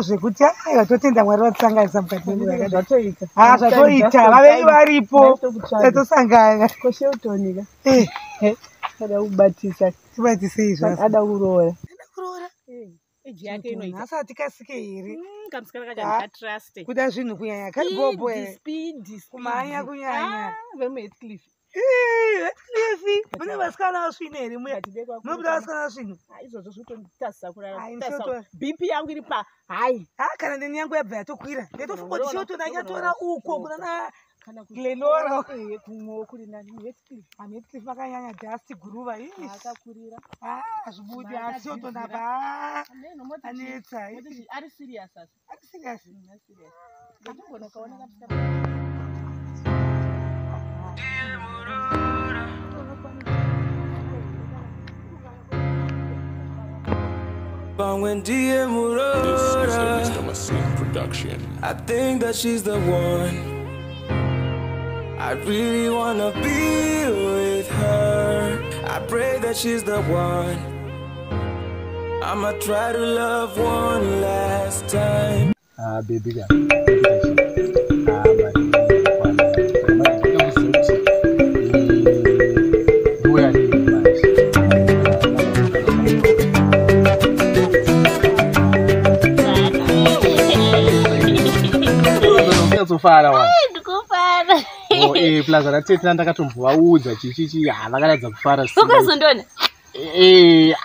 zvekuti totenda Mwari vatsanganisa mukati mwenguva zvatoita. Zvatoita vavevi varipo tatosangana. Kosheutonika. Ada kubatisa. Tibatise izvo. Ada kuroora. Eji yake inoita. Asati kasike here. Kamusikana kacha trust. Kuda zvinhu kunyanya kari bobo here. Speed. Kumanya kunyanya. Vemu Heathcliff. Heathcliff. Mune vasikana vasvina here muya. Munobuda vasikana vasvina. Izvozvo zvinotasisa kurara. BP yangu iri pa. Hai. Kana ndeni yangu yabva yatokwira. Ndetofunga kuti Shotona achatora uko kuna Glenora kuri nani Heathcliff. Heathcliff makanyanya dust guruva iyi. Akakurira. Azvibudi asi Shotona pa. Anetsa. Ari serious asi. Ari serious. Serious. Ndikona kaona kamusikana. This is Mr. Production. I think that she's the one. I really wanna be with her. I pray that she's the one. I'ma try to love one last time. Baby girl. Fara wa. Ndikufara. Plaza ratete ndakatombovaudza chichichi vakaradza kufara. Ukazondona?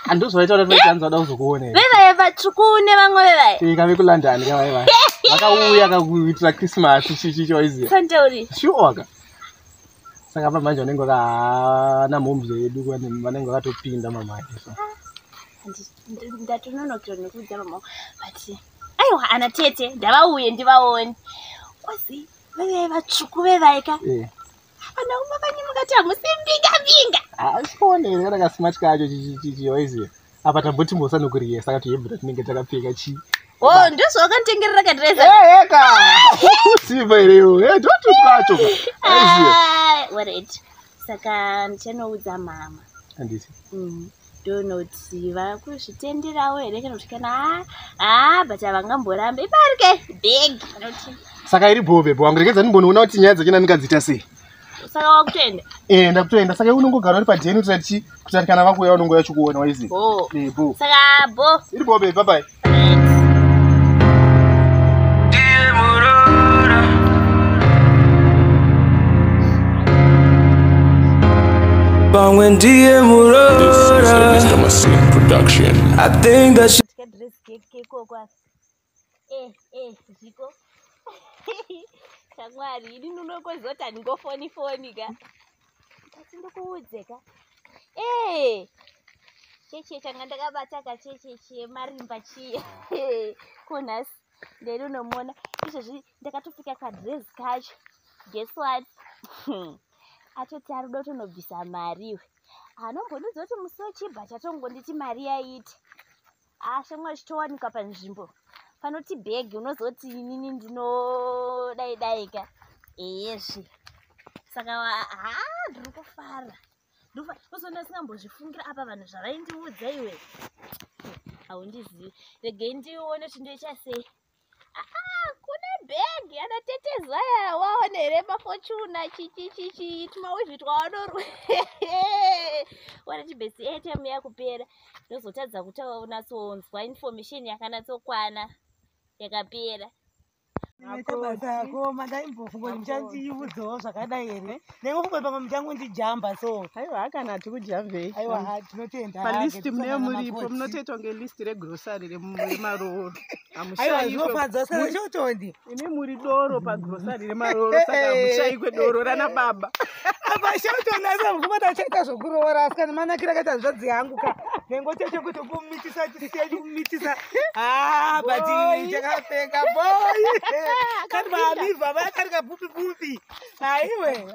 Andozvaita kuti tanzada kuzokuona. Veva vatsukune vamwe veva. Kave kuLondon kava. Vakauya kakuitira Christmas chichichi choizi. Santauri. Sure. Saka pamanje vanenge vakana mhombe yedu vanenge vakatopinda mamake. Ndatononokira nekuudza mama but aiwa ana tete ndavauye ndivaone. Kwazi veve vatsvuku vevaika. Ana uma vanyimukati hamusimbinga. Asione kana kasmart kacho chichichi oizi. Apa tamboti mbosa nokuriye saka tuyebhuta tinenge takapfeka chi. Oh, ndizvo wakanitengerera kadresa. Eka. Siva ireyo. Don't kacho. Oizi. Alright. Saka ndichanoudza mama. Andisi. Donoti vakuzvitenderawo here kana kuti kana but havangamborambe iparike big anoti saka iri bobe wangu rekedza ndimbonoona kuti nyaya dzakina ndingadzita sei saka wakutoenda ndakutoenda saka unongogara uri padheni kuti kana vakuuya unongoya chikuona waizi bo saka bo iri bobe bye bye When dear muroora. This is Mr. Production. I think that she ziko shamwari ini nunokozota ndingofoni ka tatindokuudzeka cheche changa ndakabata kacheche marimba chiya kunhasi nderi unomona izvozvi ndakatopfeka kadress kacho guess what atoti ari dotonobvisa mari iwe anombonudza kuti musi wechibva chatongonditi mari yaiti shamwa chitowanika panzvimbo panoti bhegi unozoti inini ndinodaidaika ezvi saka ndiri kufara uzona singambozvifungira apa vanhu zvavaindiudza iwe haundizivi regei ndione kuti ndoichasei kune bhegi anatetezwa waone here mafochuna chichichichi tumauizvi twawanorwa wana chibhesi ATM yakupera ndozotadza kuti unatsonzwa information yakanatsokwana yakapera basa yako mandaimbofungwa kuti muchandiudzawo zvakadai here ndingofunga pamwe muchangondijamba so aiwa hakana hati kujambei aiwa tinotenda palisti mune muripo munotoitwa ngelisti regrosari remaroro aiwa zvinofadza saka chotondi ine muri doro pagrosari remaroro saka muchaikwe doro rana baba apa chotondi asamufuma tachaita zvokuroora asi kana manakira kaita nzvadzi yangu ka nengotete kuti kumitisa tisiyedi kumitisa but takapfeka boy kati maamivha vakarika pupi aiwe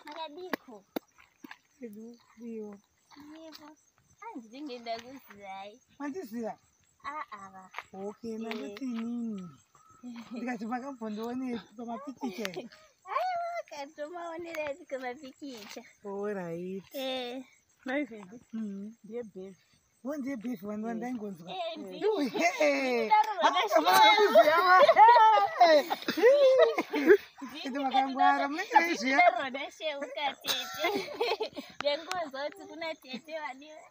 makadiko dio handinenge ndakuzivai mandiziva okay nandoti inini ndikati makambondionei pamapikicha katomaonera tikamapikicha. Alright. Naividi. Ndiye beef. Wonje beef wanda ngonzwa. Itu makangwara mnekezi ya. Rodashe ukatete. Ngengonzo kuti kuna tete wadiwe.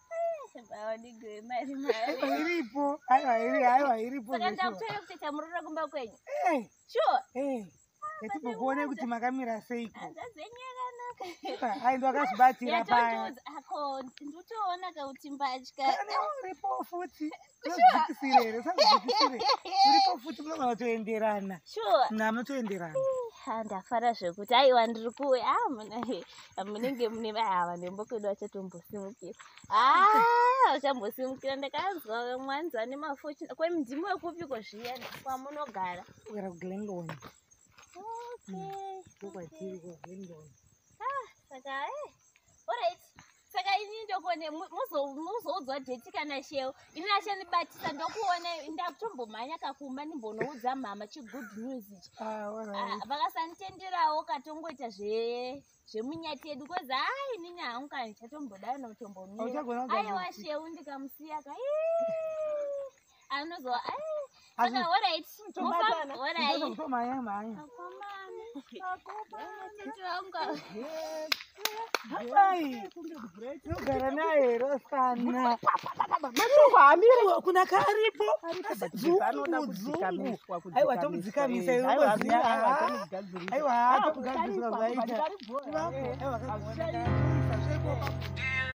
Baoni gwe mari. Iripo. Iripo. Saka ndakutoya kuteta muroora kumba kwenyu. Sure. Yatibokuone kuti makamira seiko. Ndazenyakanaka. Ai ndo akazvibatira paya. Ako ndotoona kuti mbatya. Uripo futi. Uzvikisire, usazvikisire. Uripo futi kunogona kutoenderana. Sure. Namutoenderana. Ndafara zvekuti aiwa ndiri kuuya munenge mune ava ndembokwedu achatombosumukira uchambosimukira ndakanzwa mwanzwa nemafochina kwemndimu wekupi kozviya kwamunogara kugara kuglendoni Okay. kuglendoni Saka alright. Saka ini ndokone muzoudzwa dheti kana shewo ini achanibatisa ndokuona ndakutombomhanya kakumba ndimbonoudza mama chigood news ichi vakasanditenderawo katongoita zvemunyati yedu kwezi hai nini hangu kana ndichatombodaro nokutombomira aiwa shewu ndikamusiya ka anozwa saka alright Gara naye Rosana. Kuna karipo. Dzungu. Aiwa tomudzikamisa iwe. Aiwa tomudzikamisa zaidi. Aiwa